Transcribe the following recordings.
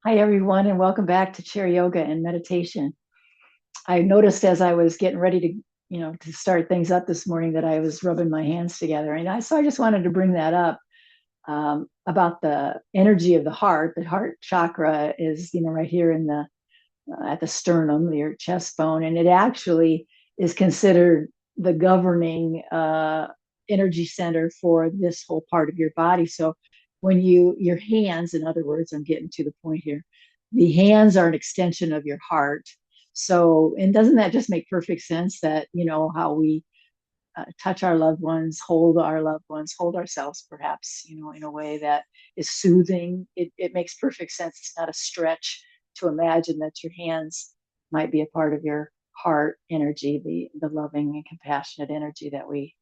Hi, everyone, and welcome back to Chair Yoga and Meditation. I noticed as I was getting ready to start things up this morning that I was rubbing my hands together, and so I just wanted to bring that up about the energy of the heart. The heart chakra is, right here in the at the sternum, your chest bone, and it actually is considered the governing energy center for this whole part of your body. So when your hands, in other words, I'm getting to the point here, the hands are an extension of your heart. So, and doesn't that just make perfect sense that, how we touch our loved ones, hold our loved ones, hold ourselves perhaps, in a way that is soothing. It makes perfect sense. It's not a stretch to imagine that your hands might be a part of your heart energy, the loving and compassionate energy that we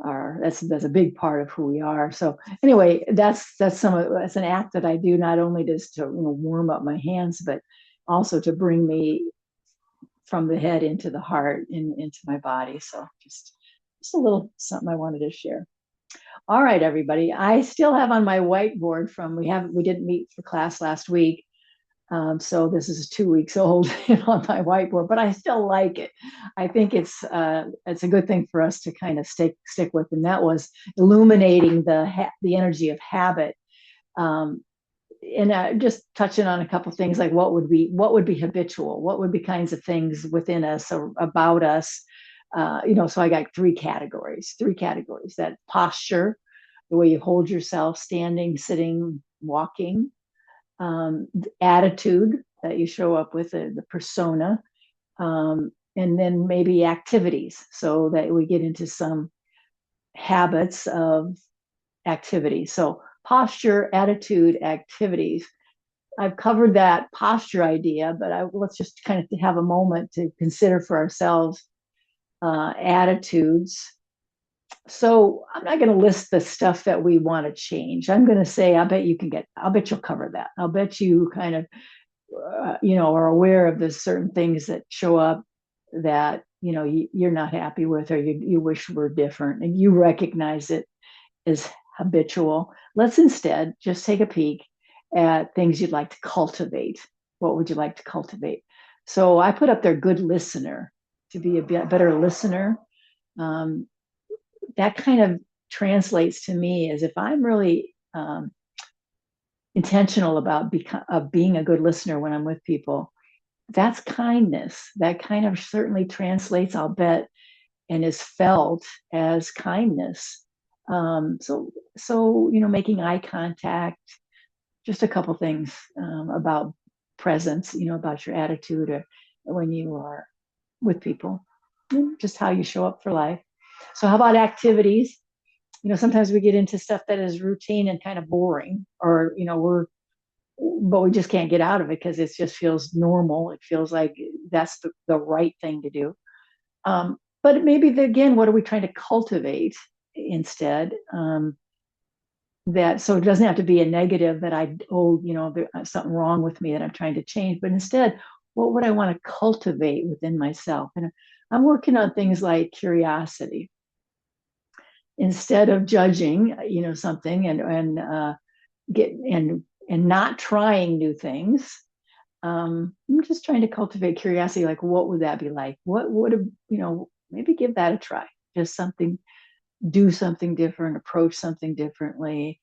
are. That's a big part of who we are. So anyway, that's an act that I do not only just to warm up my hands, but also to bring me from the head into the heart into my body. So just a little something I wanted to share. All right, everybody. I still have on my whiteboard from we didn't meet for class last week. So this is 2 weeks old on my whiteboard, but I still like it. I think it's a good thing for us to kind of stick with, and that was illuminating the energy of habit. Um, and just touching on a couple of things like what would be habitual, what would be kinds of things within us or about us. So I got three categories: that posture, the way you hold yourself standing, sitting, walking, the attitude that you show up with, the persona, and then maybe activities, so that we get into some habits of activity. So posture, attitude, activities. I've covered that posture idea, but let's just kind of have a moment to consider for ourselves attitudes. So I'm not going to list the stuff that we want to change. I'm going to say, I'll bet you'll cover that. I'll bet you kind of, are aware of the certain things that show up that, you're not happy with, or you wish were different, and you recognize it as habitual. Let's instead just take a peek at things you'd like to cultivate. What would you like to cultivate? So I put up there good listener, to be a better listener. Um, that kind of translates to me as if I'm really intentional about being a good listener when I'm with people. That's kindness. That kind of certainly translates, I'll bet, and is felt as kindness. So making eye contact, just a couple things about presence, about your attitude or when you are with people, just how you show up for life. So, how about activities? Sometimes we get into stuff that is routine and kind of boring, or but we just can't get out of it because it just feels normal. It feels like that's the right thing to do. But maybe again, what are we trying to cultivate instead? That so it doesn't have to be a negative that there's something wrong with me that I'm trying to change, but instead, what would I want to cultivate within myself? And I'm working on things like curiosity. Instead of judging, something and get and not trying new things, I'm just trying to cultivate curiosity. Like, what would that be like? What would maybe give that a try? Just something, do something different, approach something differently,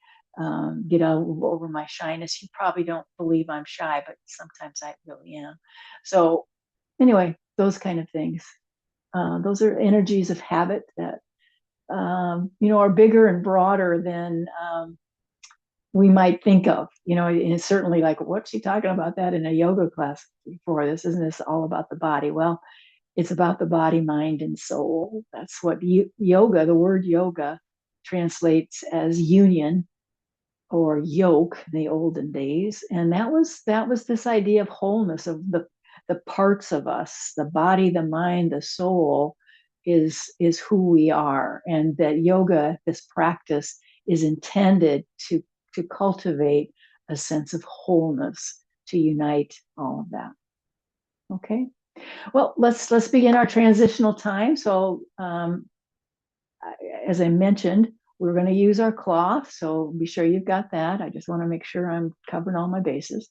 get over my shyness. You probably don't believe I'm shy, but sometimes I really am. So, anyway, those kind of things. Those are energies of habit that are bigger and broader than we might think of. And it's certainly like, what's she talking about that in a yoga class before? Isn't this all about the body? Well, it's about the body, mind, and soul. That's what yoga, the word yoga, translates as union or yoke in the olden days. And that was this idea of wholeness, of the parts of us, the body, the mind, the soul is who we are. And that yoga, this practice, is intended to cultivate a sense of wholeness, to unite all of that. Okay. Well, let's begin our transitional time. So, as I mentioned, we're going to use our cloth. So be sure you've got that. I just want to make sure I'm covering all my bases.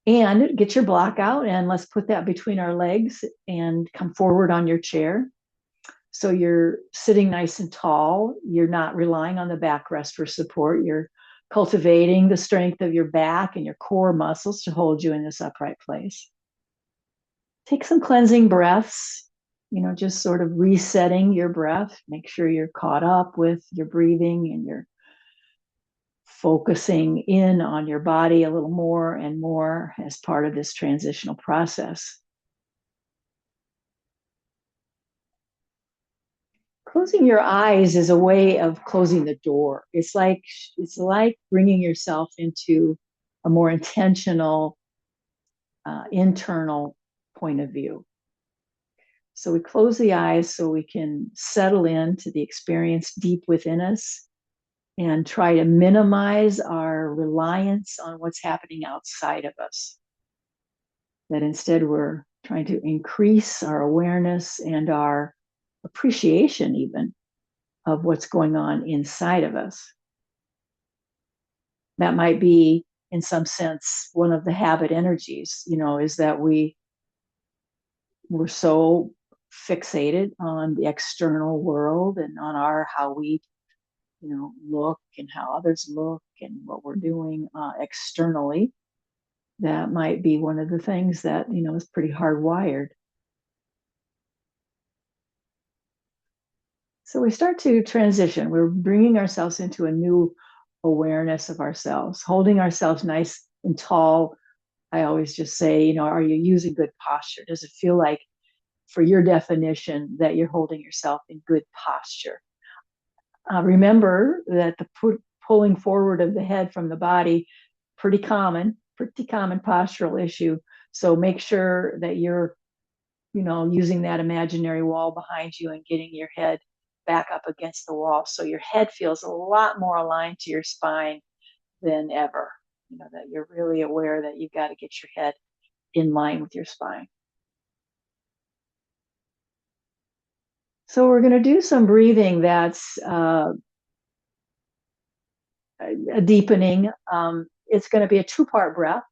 And get your block out and let's put that between our legs and come forward on your chair. So you're sitting nice and tall. You're not relying on the backrest for support. You're cultivating the strength of your back and your core muscles to hold you in this upright place. Take some cleansing breaths, just sort of resetting your breath. Make sure you're caught up with your breathing and you're focusing in on your body a little more and more as part of this transitional process. Closing your eyes is a way of closing the door. It's like bringing yourself into a more intentional, internal point of view. So we close the eyes so we can settle into the experience deep within us and try to minimize our reliance on what's happening outside of us. That instead we're trying to increase our awareness and our appreciation even of what's going on inside of us. That might be, in some sense, one of the habit energies, is that we're so fixated on the external world and on how we, look and how others look and what we're doing externally. That might be one of the things that, is pretty hardwired. So we start to transition. We're bringing ourselves into a new awareness of ourselves, holding ourselves nice and tall. I always just say, are you using good posture? Does it feel like, for your definition, that you're holding yourself in good posture? Remember that the pulling forward of the head from the body, pretty common postural issue. So make sure that you're, using that imaginary wall behind you and getting your head back up against the wall. So your head feels a lot more aligned to your spine than ever. That you're really aware that you've got to get your head in line with your spine. So we're going to do some breathing that's a deepening. It's going to be a 2-part breath.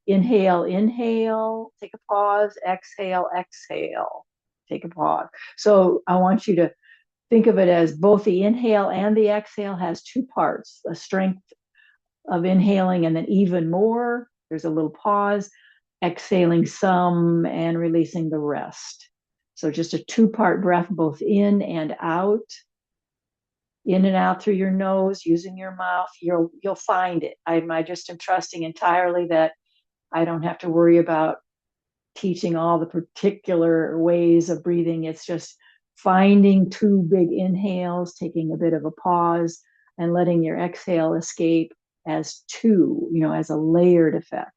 Inhale, inhale, take a pause, exhale, exhale, take a pause. So I want you to think of it as both the inhale and the exhale has 2 parts, a strength of inhaling and then even more. There's a little pause, exhaling some and releasing the rest. So just a 2-part breath, both in and out. In and out through your nose, using your mouth. You'll find it. I just am trusting entirely that I don't have to worry about teaching all the particular ways of breathing. It's just finding 2 big inhales, taking a bit of a pause, and letting your exhale escape as 2, as a layered effect.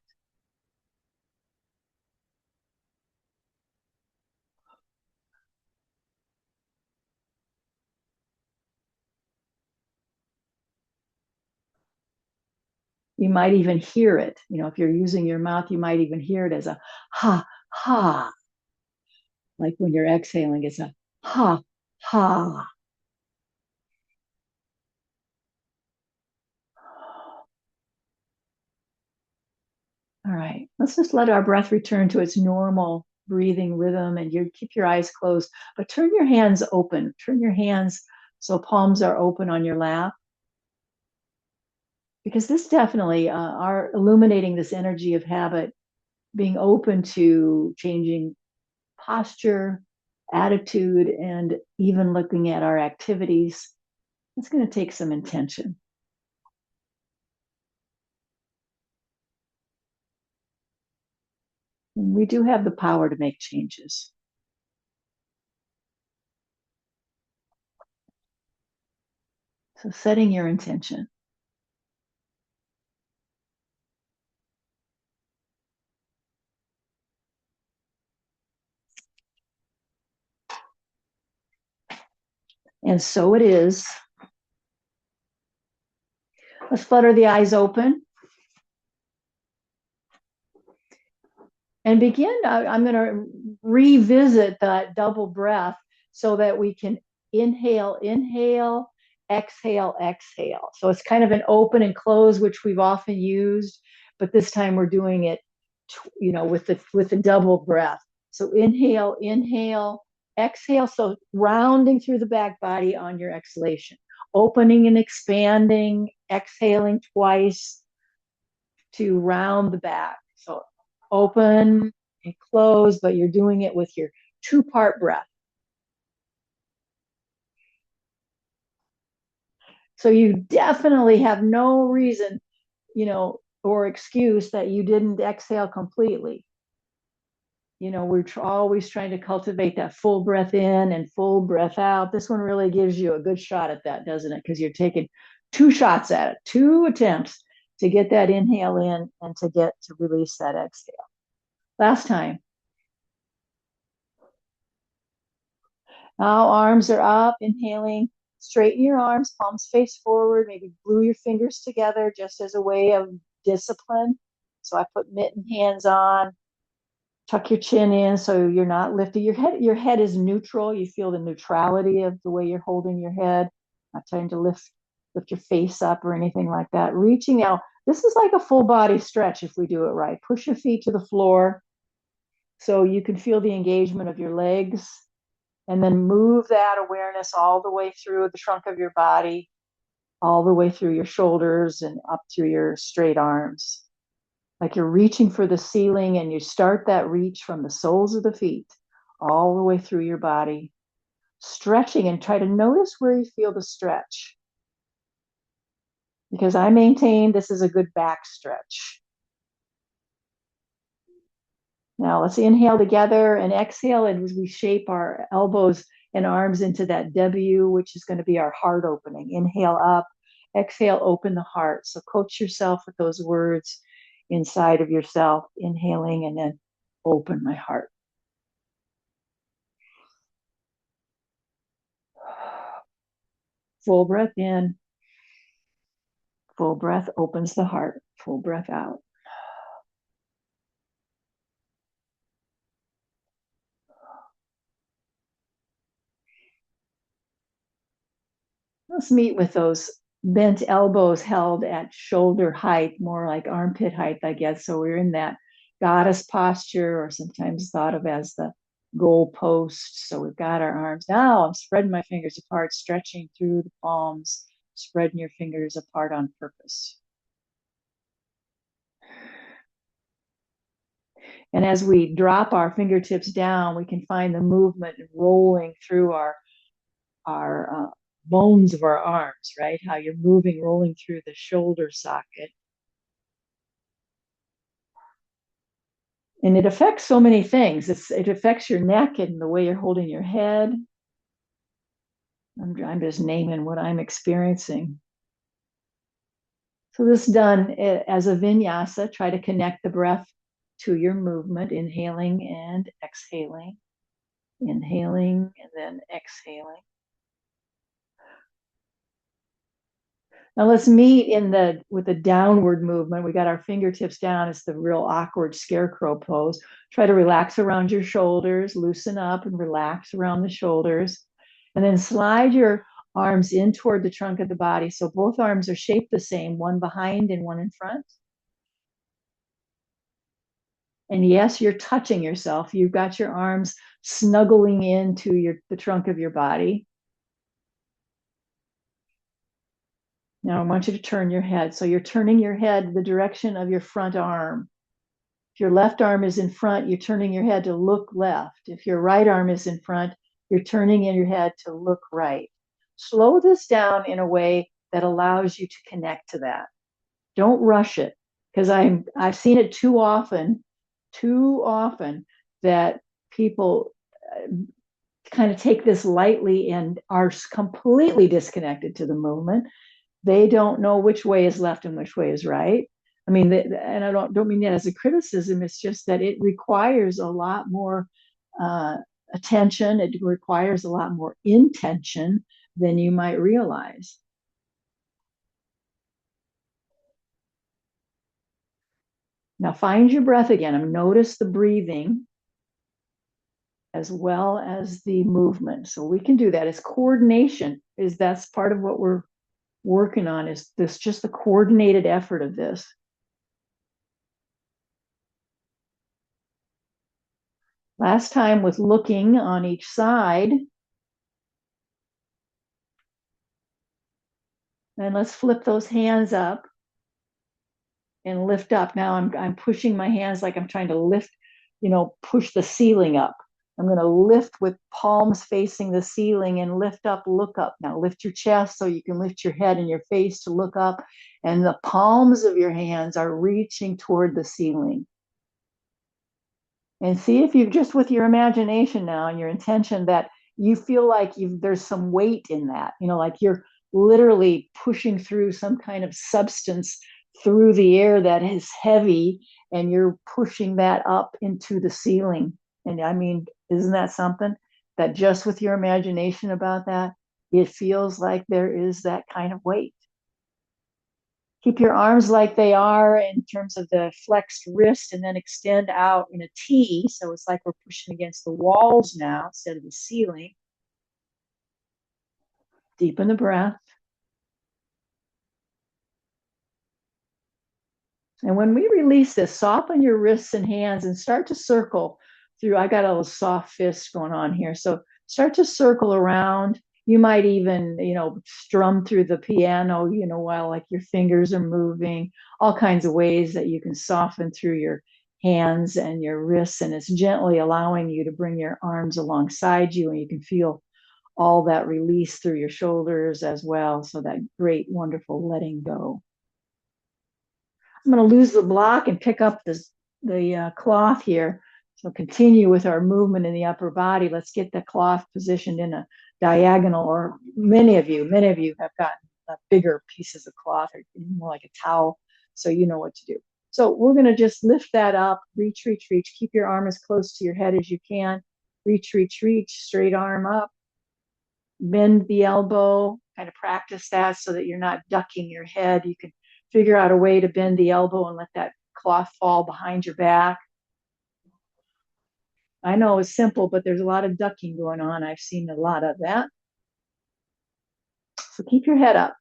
You might even hear it. If you're using your mouth, you might even hear it as a ha, ha. Like when you're exhaling, it's a ha, ha. All right, let's just let our breath return to its normal breathing rhythm, and you keep your eyes closed, but turn your hands open. Turn your hands so palms are open on your lap. Because this definitely are illuminating this energy of habit, being open to changing posture, attitude, and even looking at our activities. It's going to take some intention. And we do have the power to make changes. So setting your intention. And so it is. Let's flutter the eyes open. And begin, I'm going to revisit that double breath so that we can inhale, inhale, exhale, exhale. So it's kind of an open and close, which we've often used, but this time we're doing it with the double breath. So inhale, exhale. So rounding through the back body on your exhalation, opening and expanding, exhaling twice to round the back. So open and close, but you're doing it with your 2-part breath. So you definitely have no reason, or excuse that you didn't exhale completely. We're always trying to cultivate that full breath in and full breath out. This one really gives you a good shot at that, doesn't it? Because you're taking 2 shots at it, 2 attempts to get that inhale in and to release that exhale. Last time. Now arms are up, inhaling. Straighten your arms, palms face forward, maybe glue your fingers together just as a way of discipline. So I put mitten hands on, tuck your chin in so you're not lifting your head. Your head is neutral. You feel the neutrality of the way you're holding your head, not trying to lift your face up or anything like that. Reaching out. This is like a full body stretch if we do it right. Push your feet to the floor so you can feel the engagement of your legs. And then move that awareness all the way through the trunk of your body, all the way through your shoulders and up to your straight arms. Like you're reaching for the ceiling, and you start that reach from the soles of the feet all the way through your body, stretching, and try to notice where you feel the stretch. Because I maintain this is a good back stretch. Now let's inhale together and exhale, and as we shape our elbows and arms into that W, which is going to be our heart opening. Inhale up, exhale, open the heart. So coach yourself with those words inside of yourself, inhaling and then open my heart. Full breath in, full breath opens the heart, full breath out. Let's meet with those bent elbows held at shoulder height, more like armpit height, I guess. So we're in that goddess posture, or sometimes thought of as the goal post. So we've got our arms. Now I'm spreading my fingers apart, stretching through the palms, spreading your fingers apart on purpose. And as we drop our fingertips down, we can find the movement rolling through our bones of our arms, right? How you're moving, rolling through the shoulder socket. And it affects so many things. It affects your neck and the way you're holding your head. I'm just naming what I'm experiencing. So this done as a vinyasa, try to connect the breath to your movement, inhaling and exhaling, inhaling and then exhaling. Now let's meet with the downward movement. We got our fingertips down. It's the real awkward scarecrow pose. Try to relax around your shoulders, loosen up and relax around the shoulders. And then slide your arms in toward the trunk of the body. So both arms are shaped the same, one behind and one in front. And yes, you're touching yourself. You've got your arms snuggling into the trunk of your body. Now I want you to turn your head. So you're turning your head the direction of your front arm. If your left arm is in front, you're turning your head to look left. If your right arm is in front, you're turning in your head to look right. Slow this down in a way that allows you to connect to that. Don't rush it, because I've seen it too often that people kind of take this lightly and are completely disconnected to the movement. They don't know which way is left and which way is right. I mean, and I don't mean that as a criticism. It's just that it requires a lot more attention. It requires a lot more intention than you might realize. Now find your breath again and notice the breathing as well as the movement. So we can do that. It's coordination. That's part of what we're working on, is this just the coordinated effort of this. Last time was looking on each side. And let's flip those hands up and lift up. Now I'm pushing my hands like I'm trying to lift, push the ceiling up. I'm going to lift with palms facing the ceiling and lift up, look up. Now lift your chest so you can lift your head and your face to look up. And the palms of your hands are reaching toward the ceiling. And see if you just with your imagination now and your intention that you feel like there's some weight in that, like you're literally pushing through some kind of substance through the air that is heavy and you're pushing that up into the ceiling. And I mean, isn't that something that just with your imagination about that, it feels like there is that kind of weight. Keep your arms like they are in terms of the flexed wrist and then extend out in a T. So it's like we're pushing against the walls now instead of the ceiling. Deepen the breath. And when we release this, soften your wrists and hands and start to circle through. I got a little soft fist going on here. So start to circle around. You might even, strum through the piano, while like your fingers are moving, all kinds of ways that you can soften through your hands and your wrists. And it's gently allowing you to bring your arms alongside you and you can feel all that release through your shoulders as well. So that great, wonderful letting go. I'm going to lose the block and pick up the cloth here. So continue with our movement in the upper body. Let's get the cloth positioned in a diagonal, or many of you have gotten bigger pieces of cloth or more like a towel, so you know what to do. So we're going to just lift that up, reach, reach, reach. Keep your arm as close to your head as you can. Reach, reach, reach, straight arm up. Bend the elbow, kind of practice that so that you're not ducking your head. You can figure out a way to bend the elbow and let that cloth fall behind your back. I know it's simple, but there's a lot of ducking going on. I've seen a lot of that. So keep your head up.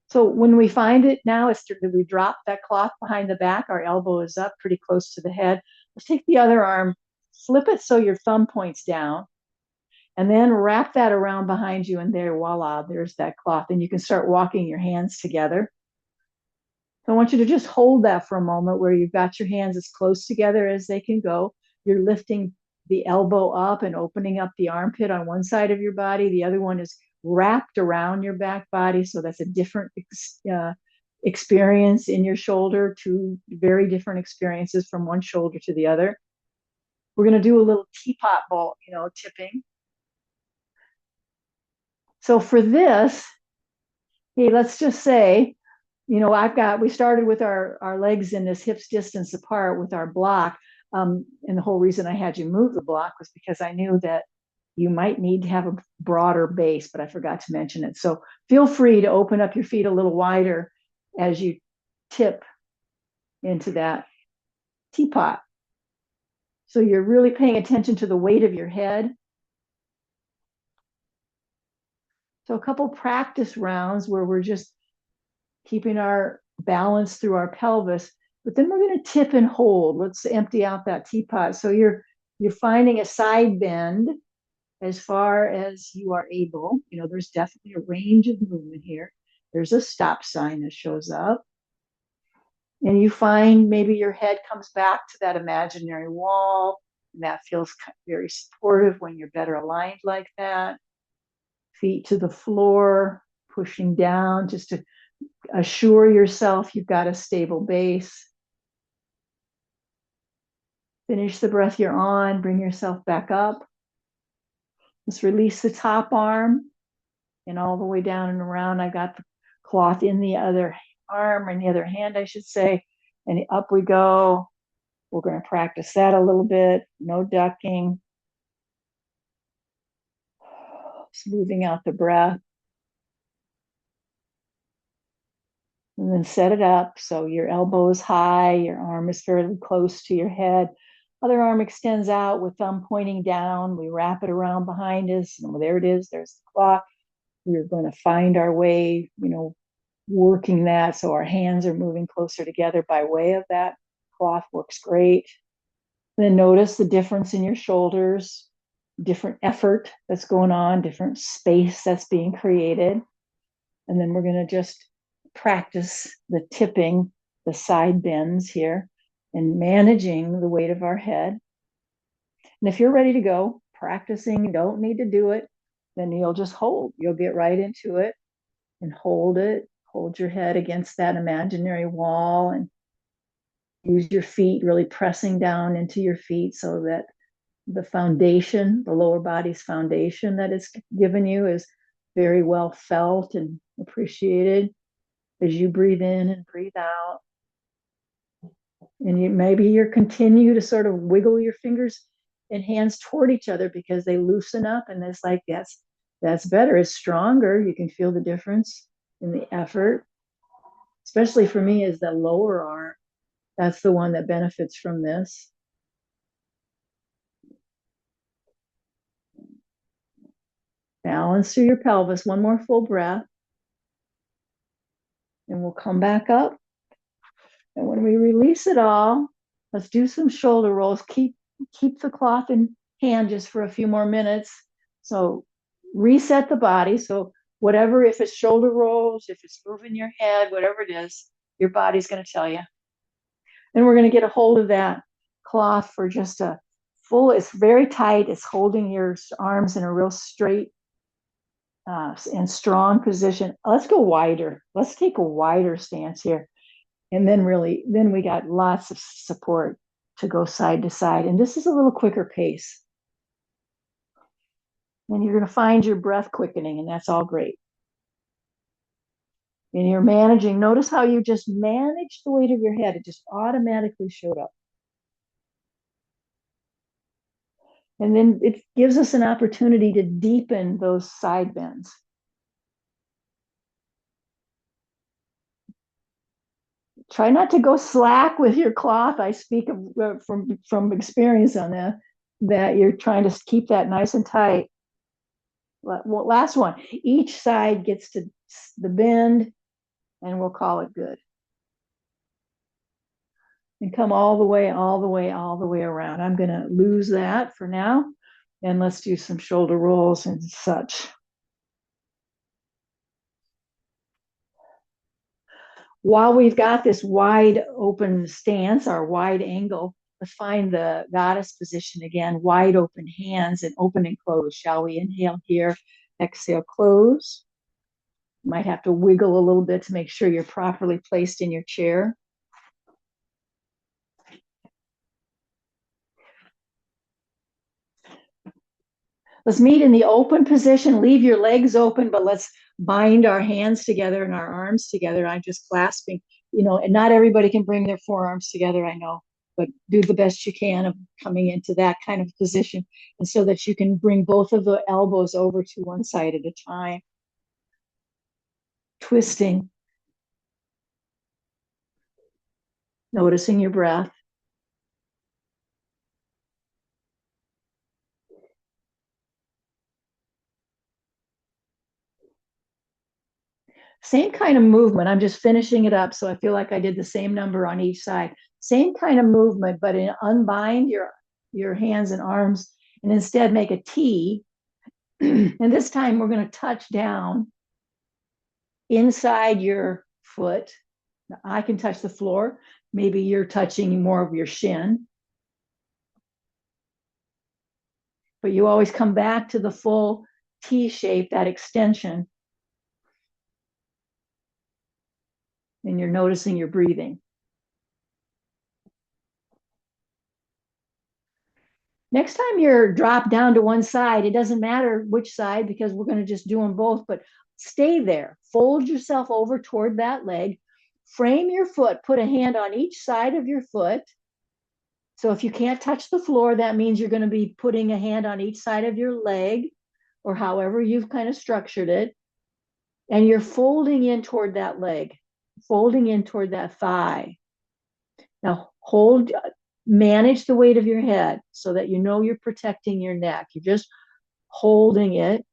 So when we find it now, it's that we drop that cloth behind the back. Our elbow is up pretty close to the head. Let's take the other arm, flip it so your thumb points down, and then wrap that around behind you. And there, voila, there's that cloth. And you can start walking your hands together. So I want you to just hold that for a moment where you've got your hands as close together as they can go. You're lifting the elbow up and opening up the armpit on one side of your body. The other one is wrapped around your back body. So that's a different experience in your shoulder, two very different experiences from one shoulder to the other. We're going to do a little teapot ball, tipping. So for this, hey, let's just say, we started with our legs in this hips distance apart with our block. And the whole reason I had you move the block was because I knew that you might need to have a broader base, but I forgot to mention it. So feel free to open up your feet a little wider as you tip into that teapot. So you're really paying attention to the weight of your head. So a couple practice rounds where we're just keeping our balance through our pelvis, but then we're going to tip and hold. Let's empty out that teapot. So you're finding a side bend as far as you are able. There's definitely a range of movement here. There's a stop sign that shows up. And you find maybe your head comes back to that imaginary wall, and that feels very supportive when you're better aligned like that. Feet to the floor, pushing down just to assure yourself you've got a stable base. Finish the breath you're on, bring yourself back up. Let's release the top arm and all the way down and around. I got the cloth in the other arm, or in the other hand, I should say, and up we go. We're going to practice that a little bit. No ducking. Smoothing out the breath. And then set it up so your elbow is high, your arm is fairly close to your head. Other arm extends out with thumb pointing down. We wrap it around behind us. And there it is. There's the cloth. We're going to find our way, working that so our hands are moving closer together by way of that cloth. Works great. Then notice the difference in your shoulders, different effort that's going on, different space that's being created. And then we're going to just practice the tipping, the side bends here, and managing the weight of our head. And if you're ready to go, practicing, don't need to do it, then you'll just hold. You'll get right into it and hold it. Hold your head against that imaginary wall and use your feet, really pressing down into your feet so that the foundation, the lower body's foundation that it's given you is very well felt and appreciated as you breathe in and breathe out. And you're continue to sort of wiggle your fingers and hands toward each other because they loosen up, and it's like that's better. It's stronger. You can feel the difference in the effort. Especially for me is the lower arm. That's the one that benefits from this. Balance through your pelvis. One more full breath. And we'll come back up. And when we release it all, let's do some shoulder rolls. Keep the cloth in hand just for a few more minutes. So reset the body. So whatever, if it's shoulder rolls, if it's moving your head, whatever it is, your body's going to tell you. And we're going to get a hold of that cloth for just a full, it's very tight. It's holding your arms in a real straight and strong position. Let's go wider. Let's take a wider stance here. And then we got lots of support to go side to side. And this is a little quicker pace. And you're going to find your breath quickening, and that's all great. And you're managing. Notice how you just managed the weight of your head. It just automatically showed up. And then it gives us an opportunity to deepen those side bends. Try not to go slack with your cloth. I speak of from experience on that you're trying to keep that nice and tight. Well, last one. Each side gets to the bend, and we'll call it good. And come all the way, all the way, all the way around. I'm going to lose that for now, and let's do some shoulder rolls and such. While we've got this wide open stance, our wide angle, let's find the goddess position again, wide open hands and open and close. Shall we inhale here, exhale, close. Might have to wiggle a little bit to make sure you're properly placed in your chair. Let's meet in the open position. Leave your legs open, but let's bind our hands together and our arms together. I'm just clasping, and not everybody can bring their forearms together, I know, but do the best you can of coming into that kind of position, and so that you can bring both of the elbows over to one side at a time. Twisting. Noticing your breath. Same kind of movement. I'm just finishing it up, so I feel like I did the same number on each side. Same kind of movement, but unbind your hands and arms, and instead make a T. And this time we're going to touch down inside your foot. Now, I can touch the floor. Maybe you're touching more of your shin. But you always come back to the full T shape, that extension. And you're noticing your breathing. Next time you're dropped down to one side, it doesn't matter which side because we're going to just do them both, but stay there. Fold yourself over toward that leg. Frame your foot. Put a hand on each side of your foot. So if you can't touch the floor, that means you're going to be putting a hand on each side of your leg or however you've kind of structured it. And you're folding in toward that leg, folding in toward that thigh. Now manage the weight of your head so that you're protecting your neck. You're just holding it.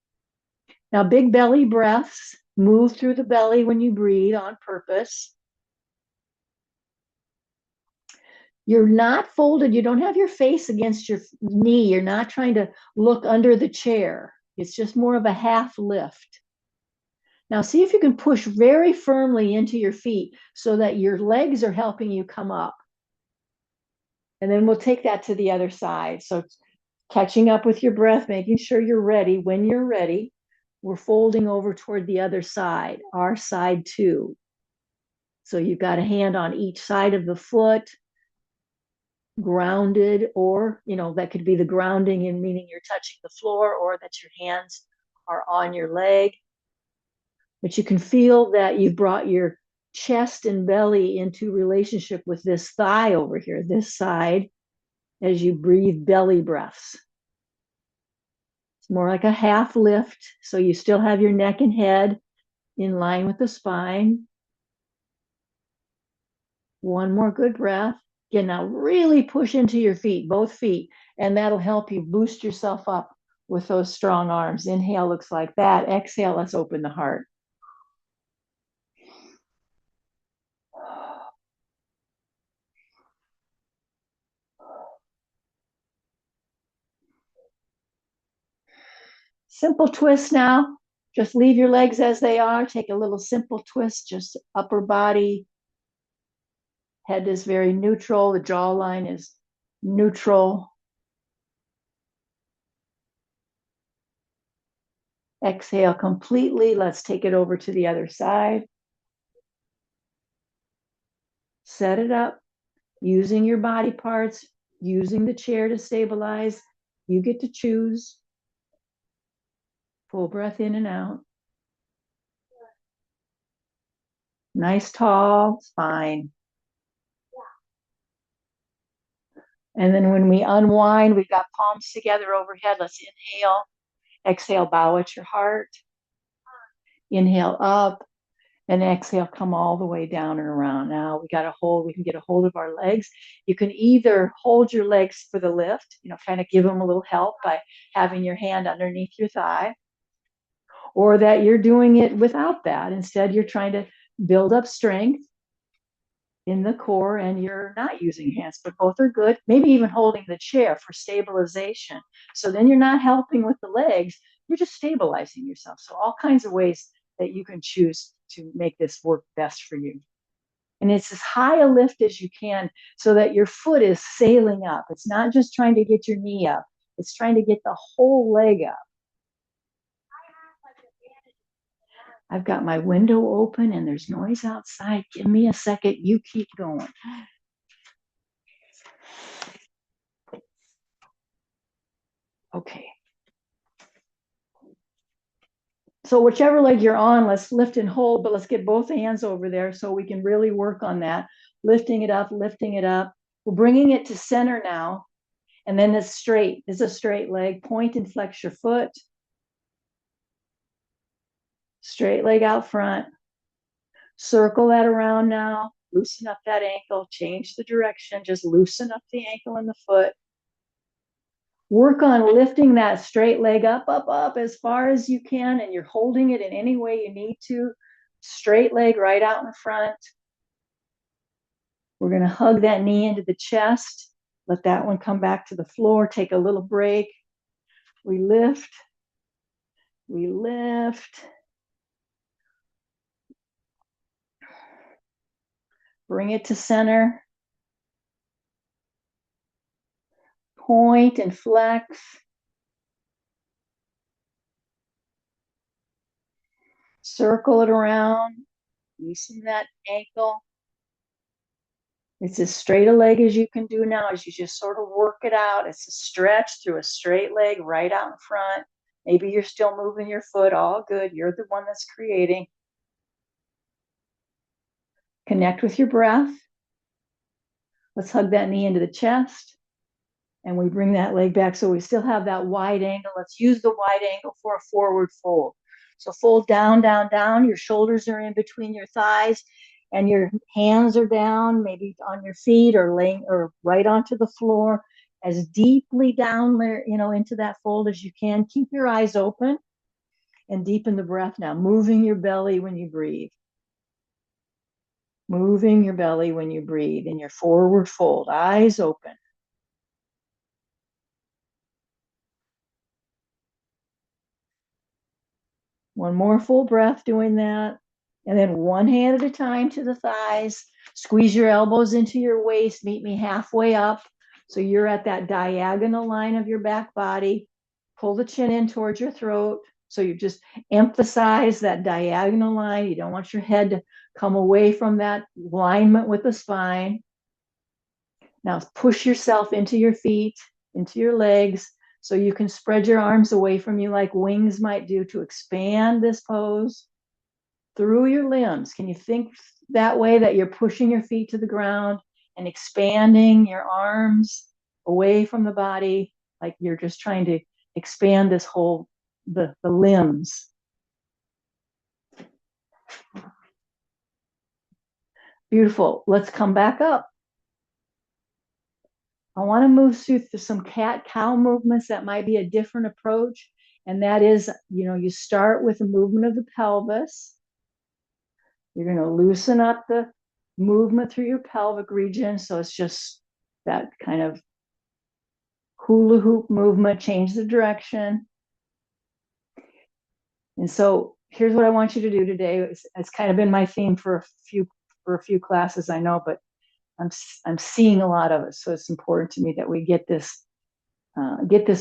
Now, big belly breaths. Move through the belly when you breathe on purpose. You're not folded. You don't have your face against your knee. You're not trying to look under the chair. It's just more of a half lift. Now, see if you can push very firmly into your feet so that your legs are helping you come up. And then we'll take that to the other side. So, catching up with your breath, making sure you're ready. When you're ready, we're folding over toward the other side, our side too. So, you've got a hand on each side of the foot, grounded, or, that could be the grounding in meaning you're touching the floor or that your hands are on your leg. But you can feel that you've brought your chest and belly into relationship with this thigh over here, this side, as you breathe belly breaths. It's more like a half lift. So you still have your neck and head in line with the spine. One more good breath. Again, now really push into your feet, both feet, and that'll help you boost yourself up with those strong arms. Inhale looks like that. Exhale, let's open the heart. Simple twist now. Just leave your legs as they are. Take a little simple twist, just upper body. Head is very neutral. The jawline is neutral. Exhale completely. Let's take it over to the other side. Set it up using your body parts, using the chair to stabilize. You get to choose. Full breath in and out. Nice tall spine. And then when we unwind, we've got palms together overhead. Let's inhale. Exhale, bow at your heart. Inhale up. And exhale, come all the way down and around. Now we can get a hold of our legs. You can either hold your legs for the lift, kind of give them a little help by having your hand underneath your thigh, or that you're doing it without that. Instead, you're trying to build up strength in the core and you're not using hands, but both are good. Maybe even holding the chair for stabilization. So then you're not helping with the legs, you're just stabilizing yourself. So all kinds of ways that you can choose to make this work best for you. And it's as high a lift as you can so that your foot is sailing up. It's not just trying to get your knee up, it's trying to get the whole leg up. I've got my window open and there's noise outside. Give me a second. You keep going. Okay. So whichever leg you're on, let's lift and hold, but let's get both hands over there so we can really work on that. Lifting it up, lifting it up. We're bringing it to center now. And then it's straight. It's a straight leg. Point and flex your foot. Straight leg out front. Circle that around now. Loosen up that ankle. Change the direction. Just loosen up the ankle and the foot. Work on lifting that straight leg up, up, up as far as you can, and you're holding it in any way you need to. Straight leg right out in front. We're going to hug that knee into the chest. Let that one come back to the floor. Take a little break. We lift. We lift. Bring it to center. Point and flex. Circle it around. Loosen that ankle. It's as straight a leg as you can do now as you just sort of work it out. It's a stretch through a straight leg right out in front. Maybe you're still moving your foot. All good. You're the one that's creating. Connect with your breath. Let's hug that knee into the chest. And we bring that leg back so we still have that wide angle. Let's use the wide angle for a forward fold. So fold down, down, down. Your shoulders are in between your thighs and your hands are down, maybe on your feet or laying or right onto the floor, as deeply down there, into that fold as you can. Keep your eyes open and deepen the breath now, moving your belly when you breathe. Moving your belly when you breathe in your forward fold, eyes open. One more full breath doing that. And then one hand at a time to the thighs. Squeeze your elbows into your waist. Meet me halfway up. So you're at that diagonal line of your back body. Pull the chin in towards your throat. So you just emphasize that diagonal line. You don't want your head to come away from that alignment with the spine. Now push yourself into your feet, into your legs, so you can spread your arms away from you like wings might do to expand this pose through your limbs. Can you think that way, that you're pushing your feet to the ground and expanding your arms away from the body, like you're just trying to expand this whole, the limbs. Beautiful. Let's come back up. I want to move through some cat-cow movements that might be a different approach. And that is, you start with the movement of the pelvis. You're going to loosen up the movement through your pelvic region. So it's just that kind of hula hoop movement, change the direction. And so here's what I want you to do today. It's kind of been my theme for a few classes, I know, but I'm seeing a lot of it. So it's important to me that we get this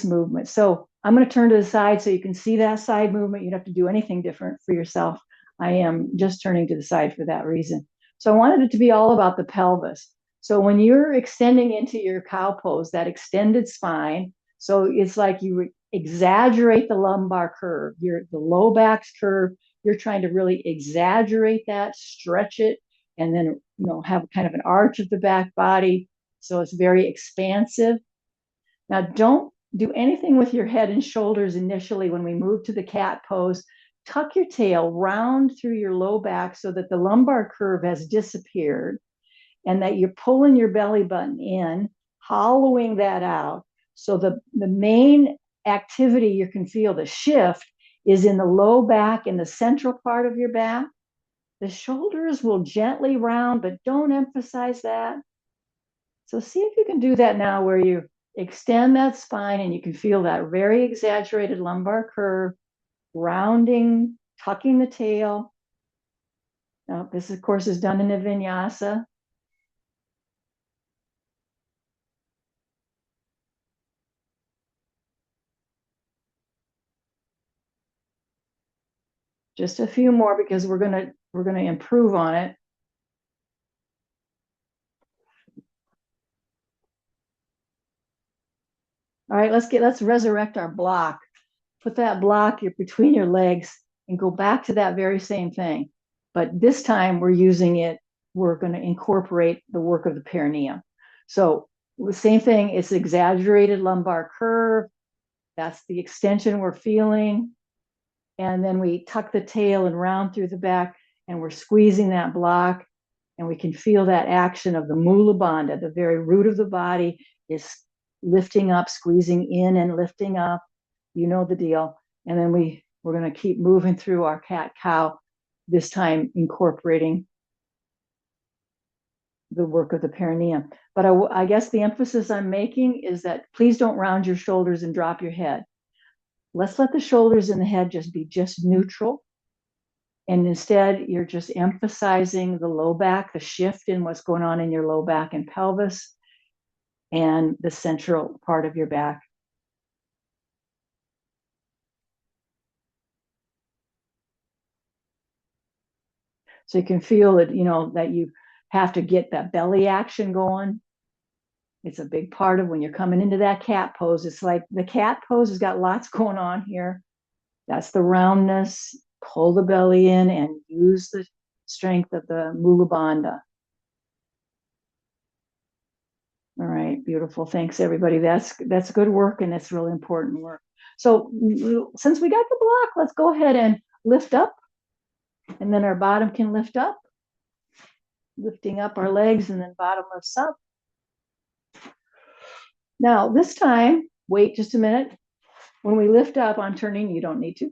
movement. So I'm going to turn to the side so you can see that side movement. You don't have to do anything different for yourself. I am just turning to the side for that reason. So I wanted it to be all about the pelvis. So when you're extending into your cow pose, that extended spine, so it's like you exaggerate the lumbar curve, the low back's curve. You're trying to really exaggerate that, stretch it, and then have kind of an arch of the back body. So it's very expansive. Now, don't do anything with your head and shoulders initially when we move to the cat pose. Tuck your tail round through your low back so that the lumbar curve has disappeared and that you're pulling your belly button in, hollowing that out. So the main activity you can feel, the shift, is in the low back, in the central part of your back. The shoulders will gently round, but don't emphasize that. So see if you can do that now, where you extend that spine and you can feel that very exaggerated lumbar curve, rounding, tucking the tail. Now, this, of course, is done in a vinyasa. Just a few more because we're gonna improve on it. All right, let's resurrect our block. Put that block between your legs and go back to that very same thing. But this time we're going to incorporate the work of the perineum. So the same thing, it's exaggerated lumbar curve. That's the extension we're feeling. And then we tuck the tail and round through the back, and we're squeezing that block, and we can feel that action of the mula bandha, the very root of the body is lifting up, squeezing in and lifting up. You know the deal. And then we're going to keep moving through our cat-cow, this time incorporating the work of the perineum. But I guess the emphasis I'm making is that please don't round your shoulders and drop your head. Let's let the shoulders and the head just be neutral. And instead, you're just emphasizing the low back, the shift in what's going on in your low back and pelvis, and the central part of your back. So you can feel that, that you have to get that belly action going. It's a big part of when you're coming into that cat pose. It's like the cat pose has got lots going on here. That's the roundness. Pull the belly in and use the strength of the mula bandha. All right, beautiful. Thanks, everybody. That's good work, and it's really important work. So since we got the block, let's go ahead and lift up, and then our bottom can lift up, lifting up our legs, and then bottom lifts up. Now, this time, wait just a minute. When we lift up, I'm turning, you don't need to.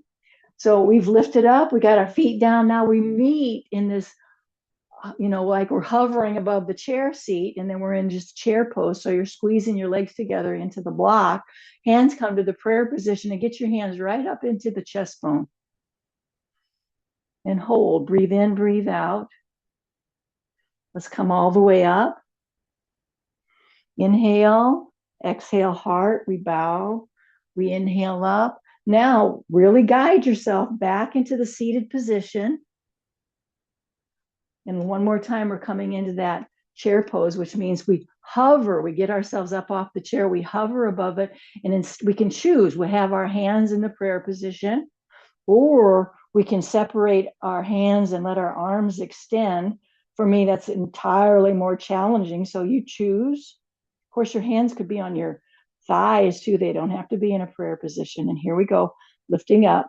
So we've lifted up, we got our feet down. Now we meet in this like we're hovering above the chair seat, and then we're in just chair pose. So you're squeezing your legs together into the block. Hands come to the prayer position, and get your hands right up into the chest bone. And hold. Breathe in, breathe out. Let's come all the way up. Inhale, exhale, heart. We bow. We inhale up. Now, really guide yourself back into the seated position. And one more time, we're coming into that chair pose, which means we hover. We get ourselves up off the chair. We hover above it. And we can choose. We have our hands in the prayer position, or we can separate our hands and let our arms extend. For me, that's entirely more challenging. So you choose. Of course, your hands could be on your thighs too. They don't have to be in a prayer position. And here we go, lifting up.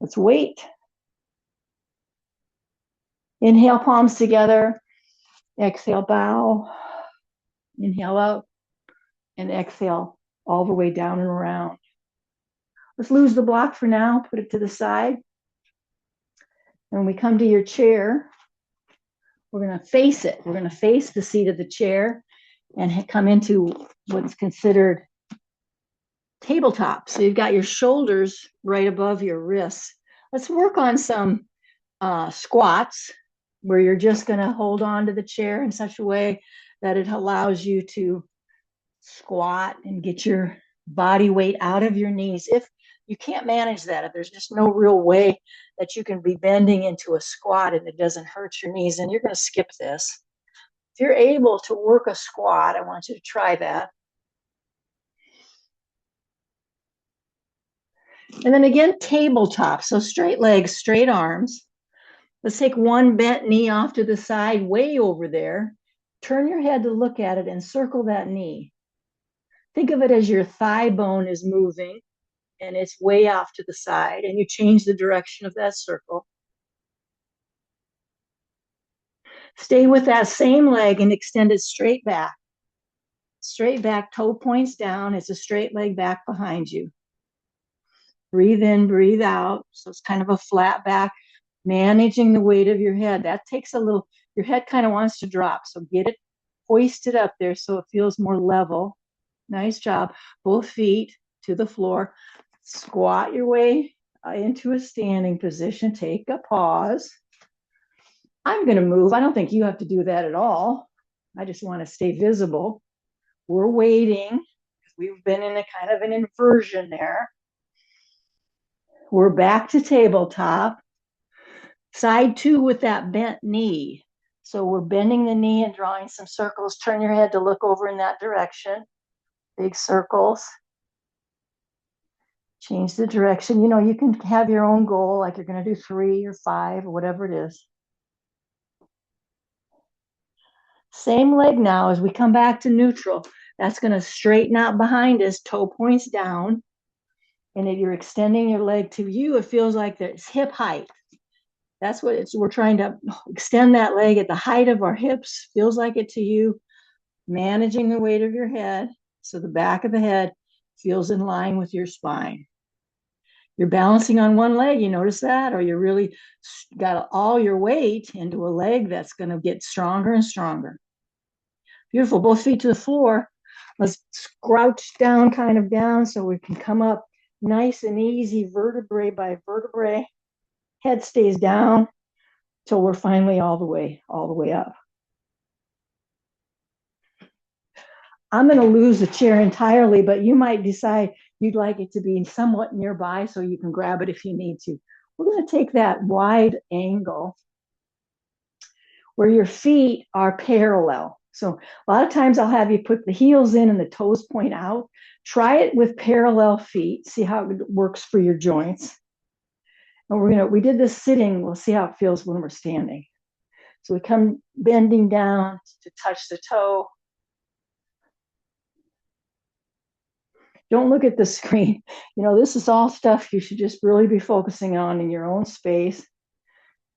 Let's wait. Inhale, palms together. Exhale, bow. Inhale up and exhale all the way down and around. Let's lose the block for now. Put it to the side. And when we come to your chair, we're going to face it. We're going to face the seat of the chair and come into what's considered tabletop. So you've got your shoulders right above your wrists. Let's work on some squats where you're just going to hold on to the chair in such a way that it allows you to squat and get your body weight out of your knees. If you can't manage that, if there's just no real way that you can be bending into a squat and it doesn't hurt your knees, then you're going to skip this. If you're able to work a squat, I want you to try that. And then again, tabletop. So straight legs, straight arms. Let's take one bent knee off to the side, way over there. Turn your head to look at it and circle that knee. Think of it as your thigh bone is moving and it's way off to the side, and you change the direction of that circle. Stay with that same leg and extend it straight back. Straight back, toe points down. It's a straight leg back behind you. Breathe in, breathe out. So it's kind of a flat back, managing the weight of your head. That takes a little, your head kind of wants to drop. So get it hoisted up there so it feels more level. Nice job. Both feet to the floor. Squat your way into a standing position. Take a pause. I'm going to move. I don't think you have to do that at all. I just want to stay visible. We're waiting. We've been in a kind of an inversion there. We're back to tabletop. Side two with that bent knee. So we're bending the knee and drawing some circles. Turn your head to look over in that direction. Big circles. Change the direction. You know, you can have your own goal, like you're going to do 3 or 5 or whatever it is. Same leg now as we come back to neutral. That's going to straighten out behind us, toe points down. And if you're extending your leg to you, it feels like it's hip height. That's what it's, we're trying to extend that leg at the height of our hips. Feels like it to you. Managing the weight of your head. So the back of the head feels in line with your spine. You're balancing on one leg, you notice that? Or you really got all your weight into a leg that's going to get stronger and stronger. Beautiful. Both feet to the floor. Let's crouch down, kind of down, so we can come up nice and easy, vertebrae by vertebrae. Head stays down till we're finally all the way up. I'm going to lose the chair entirely, but you might decide you'd like it to be somewhat nearby so you can grab it if you need to. We're going to take that wide angle where your feet are parallel. So a lot of times I'll have you put the heels in and the toes point out. Try it with parallel feet. See how it works for your joints. And we did this sitting. We'll see how it feels when we're standing. So we come bending down to touch the toe. Don't look at the screen. You know, this is all stuff you should just really be focusing on in your own space,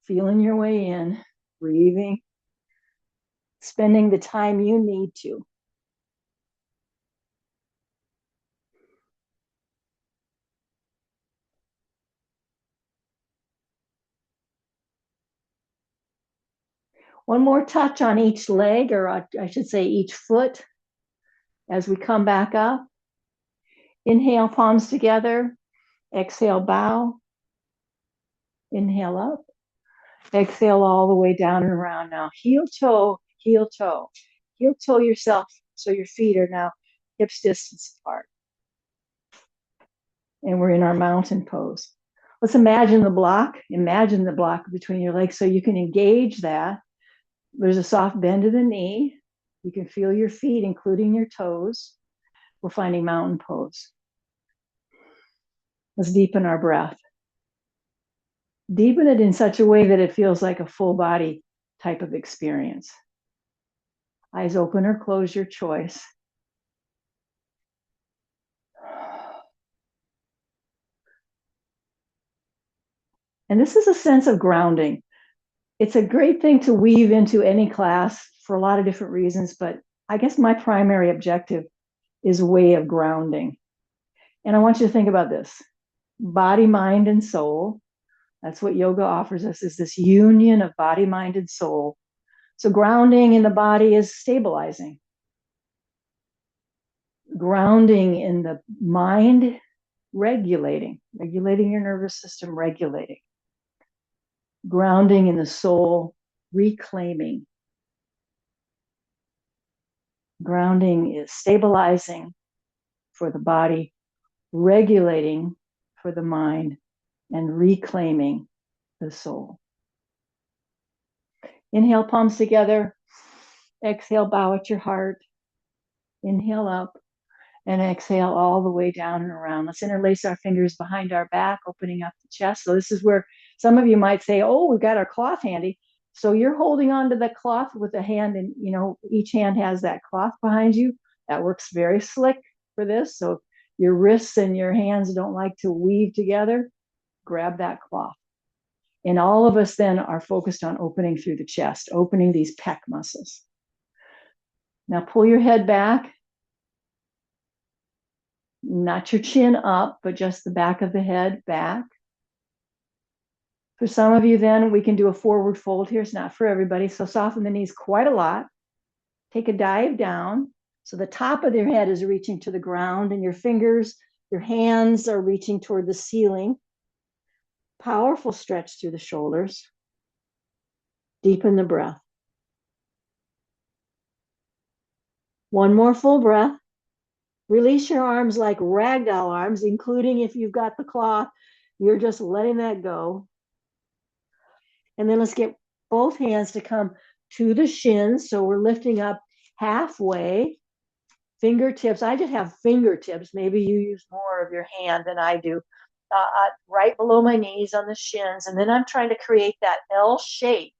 feeling your way in, breathing, spending the time you need to. One more touch on each leg, or I should say each foot, as we come back up. Inhale, palms together. Exhale, bow. Inhale up. Exhale all the way down and around now. Heel toe, heel toe. Heel toe yourself so your feet are now hips distance apart. And we're in our mountain pose. Let's imagine the block. Imagine the block between your legs so you can engage that. There's a soft bend of the knee. You can feel your feet, including your toes. We're finding mountain pose. Let's deepen our breath. Deepen it in such a way that it feels like a full body type of experience. Eyes open or close, your choice. And this is a sense of grounding. It's a great thing to weave into any class for a lot of different reasons, but I guess my primary objective is a way of grounding. And I want you to think about this. Body, mind, and soul. That's what yoga offers us, is this union of body, mind, and soul. So grounding in the body is stabilizing. Grounding in the mind, regulating your nervous system, regulating. Grounding in the soul, reclaiming. Grounding is stabilizing for the body, regulating for the mind, and reclaiming the soul. Inhale, palms together. Exhale, bow at your heart. Inhale up and exhale all the way down and around. Let's interlace our fingers behind our back, opening up the chest. So this is where some of you might say, oh, we've got our cloth handy. So you're holding on to the cloth with a hand, and each hand has that cloth behind you. That works very slick for this. So your wrists and your hands don't like to weave together. Grab that cloth. And all of us then are focused on opening through the chest, opening these pec muscles. Now pull your head back. Not your chin up, but just the back of the head back. For some of you then, we can do a forward fold here. It's not for everybody. So soften the knees quite a lot. Take a dive down. So the top of your head is reaching to the ground, and your fingers, your hands are reaching toward the ceiling. Powerful stretch through the shoulders. Deepen the breath. One more full breath. Release your arms like ragdoll arms, including if you've got the cloth, you're just letting that go. And then let's get both hands to come to the shins. So we're lifting up halfway. Fingertips, I just have fingertips. Maybe you use more of your hand than I do. Right below my knees on the shins. And then I'm trying to create that L shape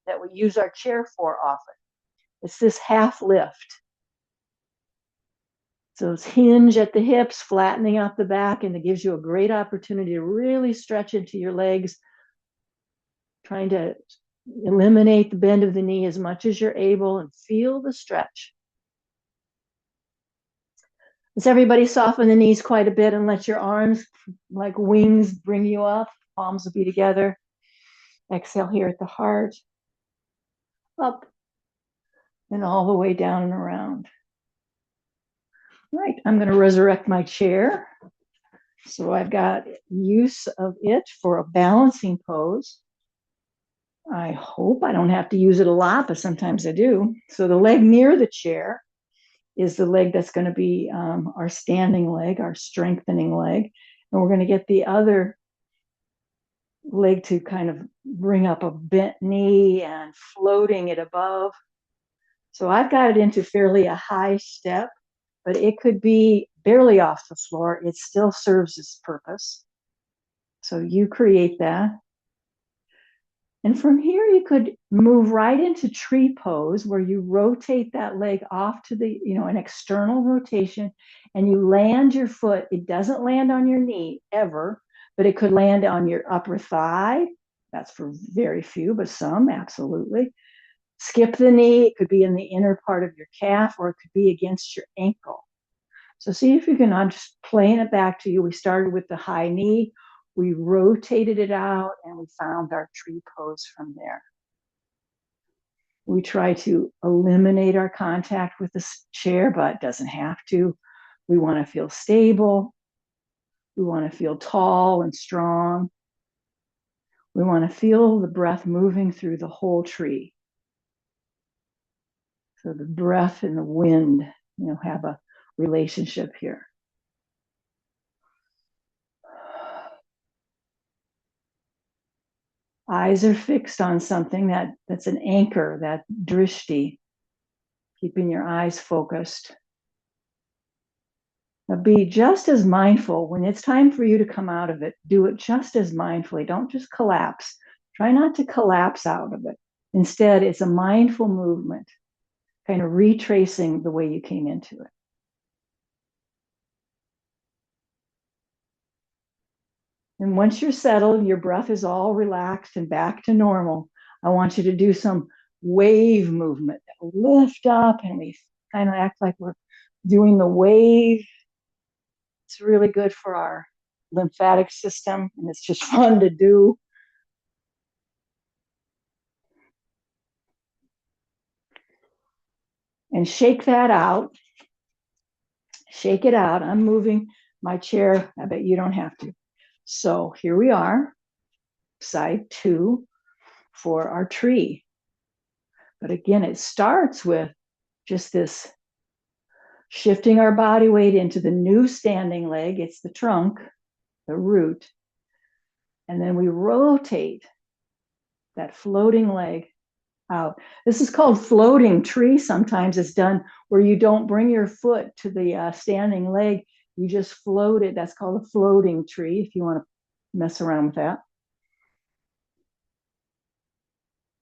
that we use our chair for often. It's this half lift. So it's hinge at the hips, flattening out the back, and it gives you a great opportunity to really stretch into your legs, trying to eliminate the bend of the knee as much as you're able and feel the stretch. Let's everybody soften the knees quite a bit and let your arms like wings bring you up. Palms will be together. Exhale here at the heart. Up and all the way down and around. Right, I'm going to resurrect my chair. So I've got use of it for a balancing pose. I hope I don't have to use it a lot, but sometimes I do. So the leg near the chair is the leg that's going to be our standing leg, our strengthening leg. And we're going to get the other leg to kind of bring up a bent knee and floating it above. So I've got it into fairly a high step, but it could be barely off the floor. It still serves its purpose. So you create that. And from here, you could move right into tree pose, where you rotate that leg off to the, an external rotation, and you land your foot. It doesn't land on your knee ever, but it could land on your upper thigh. That's for very few, but some, absolutely. Skip the knee. It could be in the inner part of your calf, or it could be against your ankle. So see if you can, I'm just playing it back to you. We started with the high knee. We rotated it out, and we found our tree pose from there. We try to eliminate our contact with the chair, but it doesn't have to. We want to feel stable. We want to feel tall and strong. We want to feel the breath moving through the whole tree. So the breath and the wind, have a relationship here. Eyes are fixed on something that's an anchor, that drishti, keeping your eyes focused. Now be just as mindful when it's time for you to come out of it. Do it just as mindfully. Don't just collapse. Try not to collapse out of it. Instead, it's a mindful movement, kind of retracing the way you came into it. And once you're settled, your breath is all relaxed and back to normal. I want you to do some wave movement. Lift up, and we kind of act like we're doing the wave. It's really good for our lymphatic system, and it's just fun to do. And shake that out. Shake it out. I'm moving my chair. I bet you don't have to. So here we are, side 2 for our tree. But again, it starts with just this shifting our body weight into the new standing leg. It's the trunk, the root. And then we rotate that floating leg out. This is called floating tree. Sometimes it's done where you don't bring your foot to the standing leg. You just float it. That's called a floating tree, if you want to mess around with that.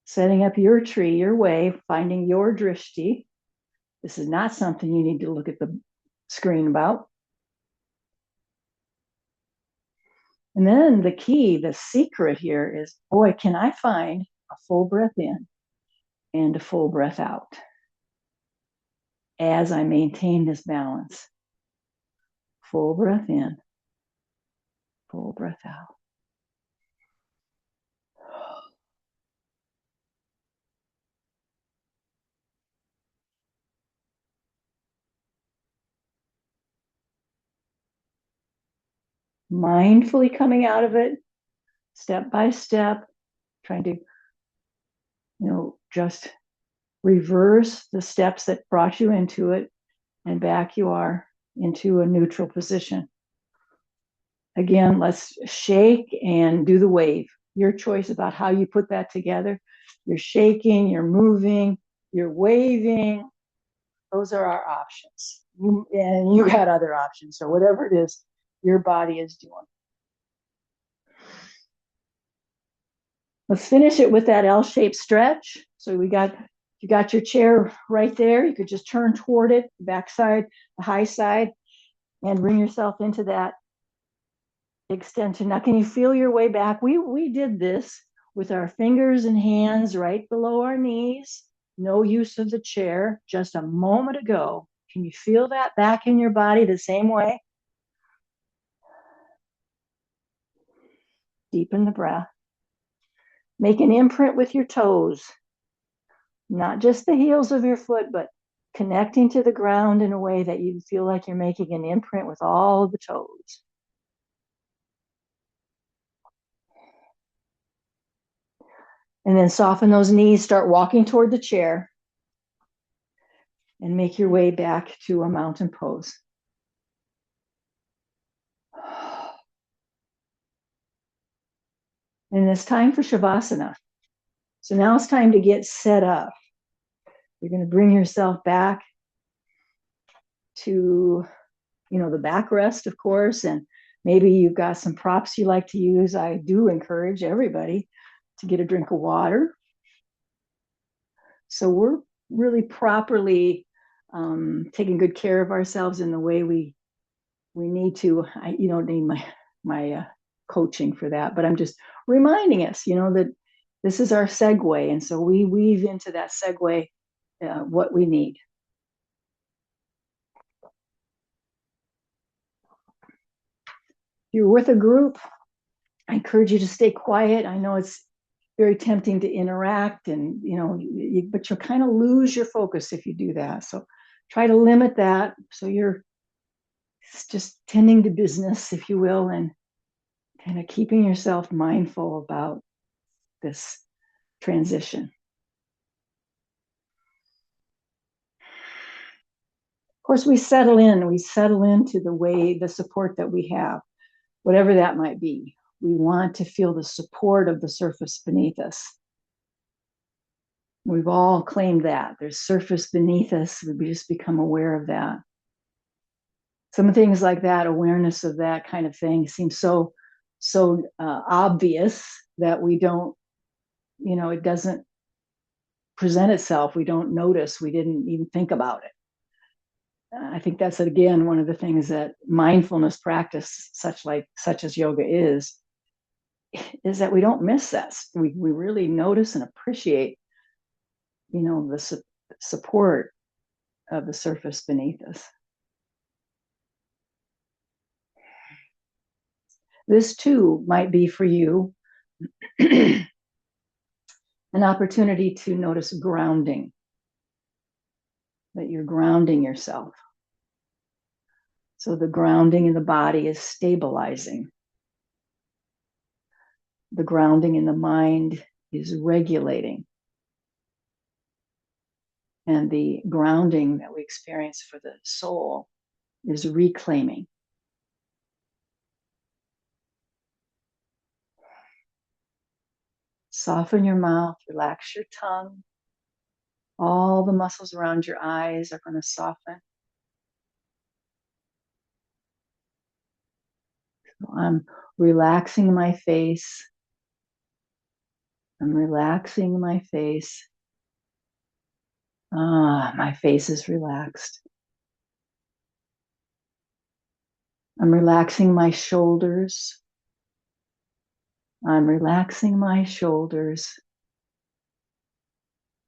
Setting up your tree, your way, finding your drishti. This is not something you need to look at the screen about. And then the key, the secret here is, boy, can I find a full breath in and a full breath out as I maintain this balance. Full breath in, full breath out. Mindfully coming out of it, step by step, trying to, just reverse the steps that brought you into it, and back you are into a neutral position. Again, let's shake and do the wave. Your choice about how you put that together. You're shaking, you're moving, you're waving. Those are our options. And you got other options. So whatever it is your body is doing. Let's finish it with that L-shaped stretch. So you got your chair right there. You could just turn toward it, the back side, the high side, and bring yourself into that extension. Now, can you feel your way back? We did this with our fingers and hands right below our knees. No use of the chair just a moment ago. Can you feel that back in your body the same way? Deepen the breath. Make an imprint with your toes, not just the heels of your foot, but connecting to the ground in a way that you feel like you're making an imprint with all of the toes. And then soften those knees, start walking toward the chair, and make your way back to a mountain pose. And it's time for Shavasana. So now it's time to get set up. You're going to bring yourself back to, the backrest, of course, and maybe you've got some props you like to use. I do encourage everybody to get a drink of water. So we're really properly taking good care of ourselves in the way we need to. You don't need my coaching for that, but I'm just reminding us, that this is our segue, and so we weave into that segue what we need. If you're with a group, I encourage you to stay quiet. I know it's very tempting to interact, and but you'll kind of lose your focus if you do that. So try to limit that, so you're just tending to business, if you will, and kind of keeping yourself mindful about this transition. Of course, we settle into the support that we have, whatever that might be. We want to feel the support of the surface beneath us. We've all claimed that there's surface beneath us. We just become aware of that. Some things like that, awareness of that kind of thing, seems so obvious that we don't, it doesn't present itself. We don't notice. We didn't even think about it. I think that's, again, one of the things that mindfulness practice, such as yoga is that we don't miss that. We really notice and appreciate, the support of the surface beneath us. This too might be for you an opportunity to notice grounding, that you're grounding yourself. So the grounding in the body is stabilizing. The grounding in the mind is regulating. And the grounding that we experience for the soul is reclaiming. Soften your mouth, relax your tongue. All the muscles around your eyes are going to soften. So I'm relaxing my face. I'm relaxing my face. My face is relaxed. I'm relaxing my shoulders. I'm relaxing my shoulders.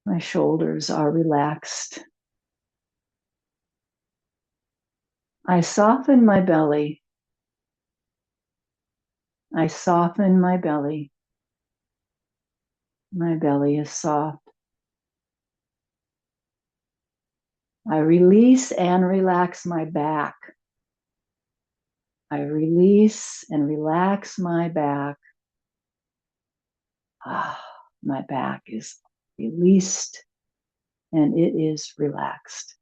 My shoulders are relaxed. I soften my belly. I soften my belly. My belly is soft. I release and relax my back. I release and relax my back. My back is released and it is relaxed.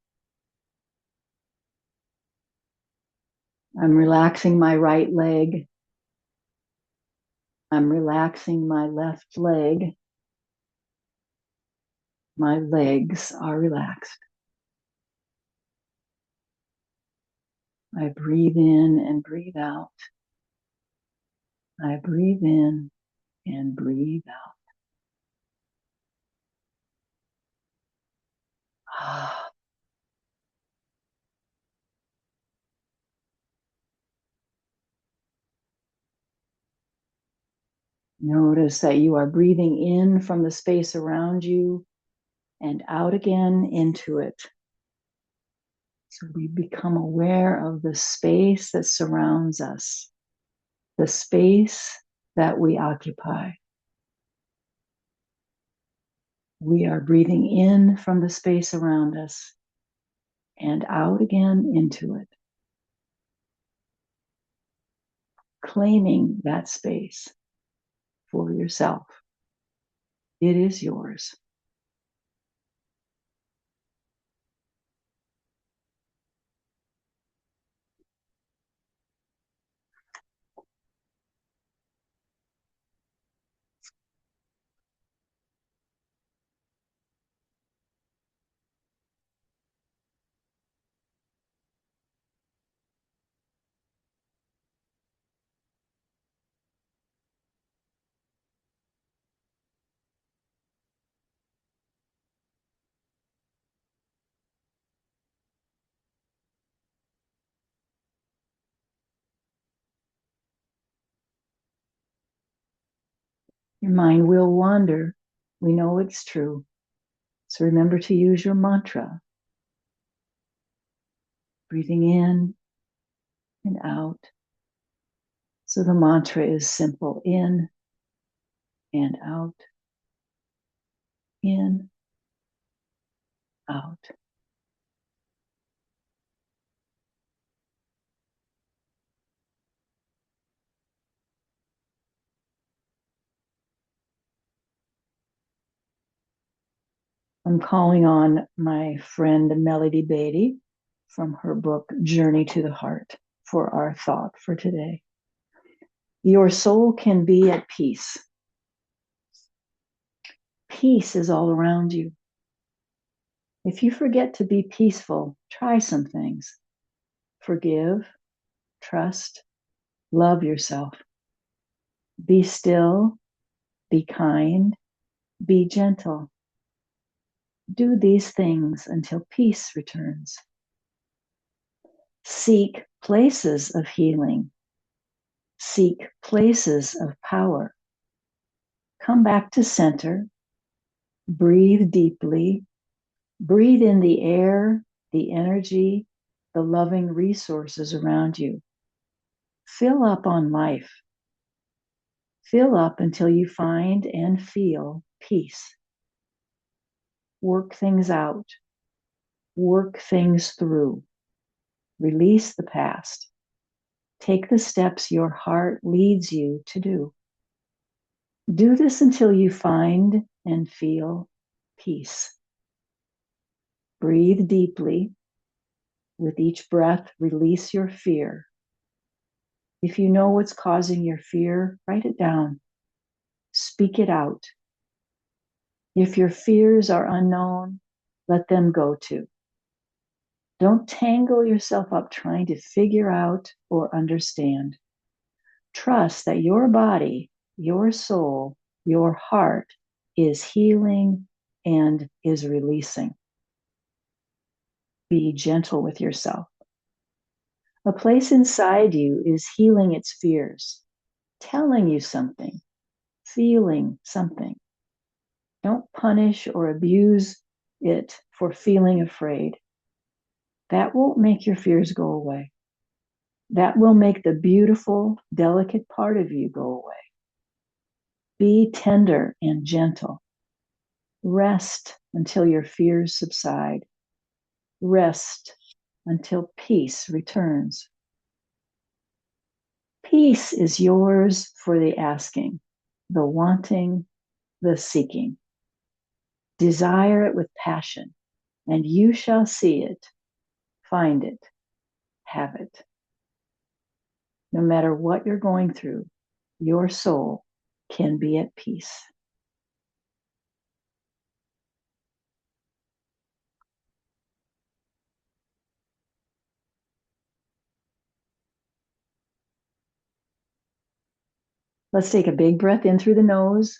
I'm relaxing my right leg. I'm relaxing my left leg. My legs are relaxed. I breathe in and breathe out. I breathe in and breathe out. Notice that you are breathing in from the space around you and out again into it. So we become aware of the space that surrounds us, the space that we occupy. We are breathing in from the space around us and out again into it, claiming that space for yourself. It is yours. Your mind will wander. We know it's true. So remember to use your mantra. Breathing in and out. So the mantra is simple: in and out, In, out. I'm calling on my friend Melody Beatty from her book, Journey to the Heart, for our thought for today. Your soul can be at peace. Peace is all around you. If you forget to be peaceful, try some things. Forgive, trust, love yourself. Be still, be kind, be gentle. Do these things until peace returns. Seek places of healing. Seek places of power. Come back to center. Breathe deeply. Breathe in the air, the energy, the loving resources around you. Fill up on life. Fill up until you find and feel peace. Work things out. Work things through. Release the past. Take the steps your heart leads you to do. Do this until you find and feel peace. Breathe deeply. With each breath, release your fear. If you know what's causing your fear, write it down. Speak it out. If your fears are unknown, let them go too. Don't tangle yourself up trying to figure out or understand. Trust that your body, your soul, your heart is healing and is releasing. Be gentle with yourself. A place inside you is healing its fears, telling you something, feeling something. Don't punish or abuse it for feeling afraid. That won't make your fears go away. That will make the beautiful, delicate part of you go away. Be tender and gentle. Rest until your fears subside. Rest until peace returns. Peace is yours for the asking, the wanting, the seeking. Desire it with passion, and you shall see it, find it, have it. No matter what you're going through, your soul can be at peace. Let's take a big breath in through the nose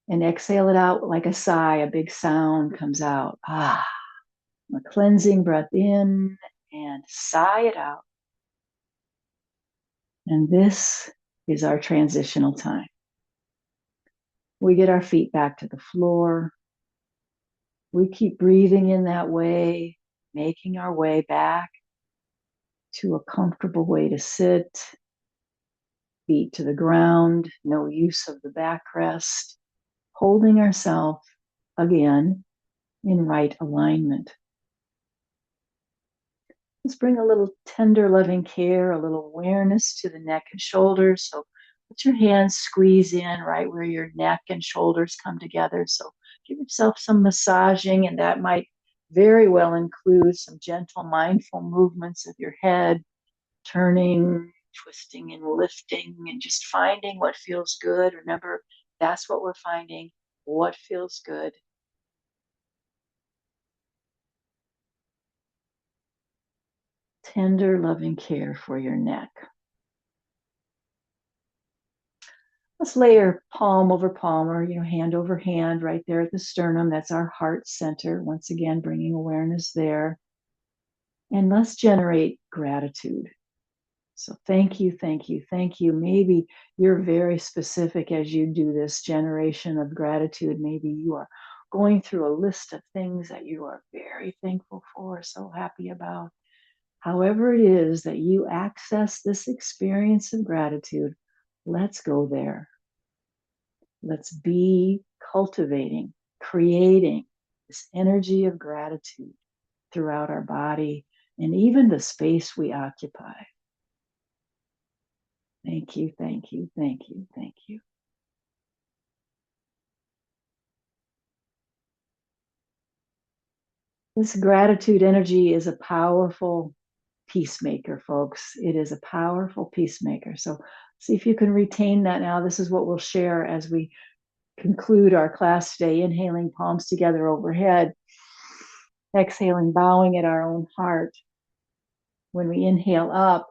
and exhale it out like a sigh. A big sound comes out. Ah, a cleansing breath in and sigh it out. And this is our transitional time. We get our feet back to the floor. We keep breathing in that way, making our way back to a comfortable way to sit. Feet to the ground, no use of the backrest, holding ourselves again in right alignment. Let's bring a little tender, loving care, a little awareness to the neck and shoulders. So let your hands squeeze in right where your neck and shoulders come together. So give yourself some massaging, and that might very well include some gentle, mindful movements of your head, turning, twisting, and lifting, and just finding what feels good. Remember, that's what we're finding, what feels good. Tender, loving care for your neck. Let's lay your palm over palm, or hand over hand right there at the sternum. That's our heart center. Once again, bringing awareness there. And let's generate gratitude. So thank you, thank you, thank you. Maybe you're very specific as you do this generation of gratitude. Maybe you are going through a list of things that you are very thankful for, so happy about. However it is that you access this experience of gratitude, let's go there. Let's be cultivating creating this energy of gratitude throughout our body and even the space we occupy. Thank you, thank you, thank you, thank you. This gratitude energy is a powerful peacemaker, folks. It is a powerful peacemaker. So see if you can retain that now. This is what we'll share as we conclude our class today. Inhaling, palms together overhead. Exhaling, bowing at our own heart. When we inhale up,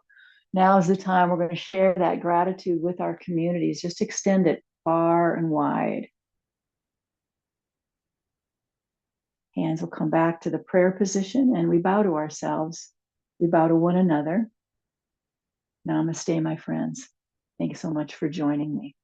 now is the time we're going to share that gratitude with our communities. Just extend it far and wide. Hands will come back to the prayer position and we bow to ourselves. We bow to one another. Namaste, my friends. Thanks so much for joining me.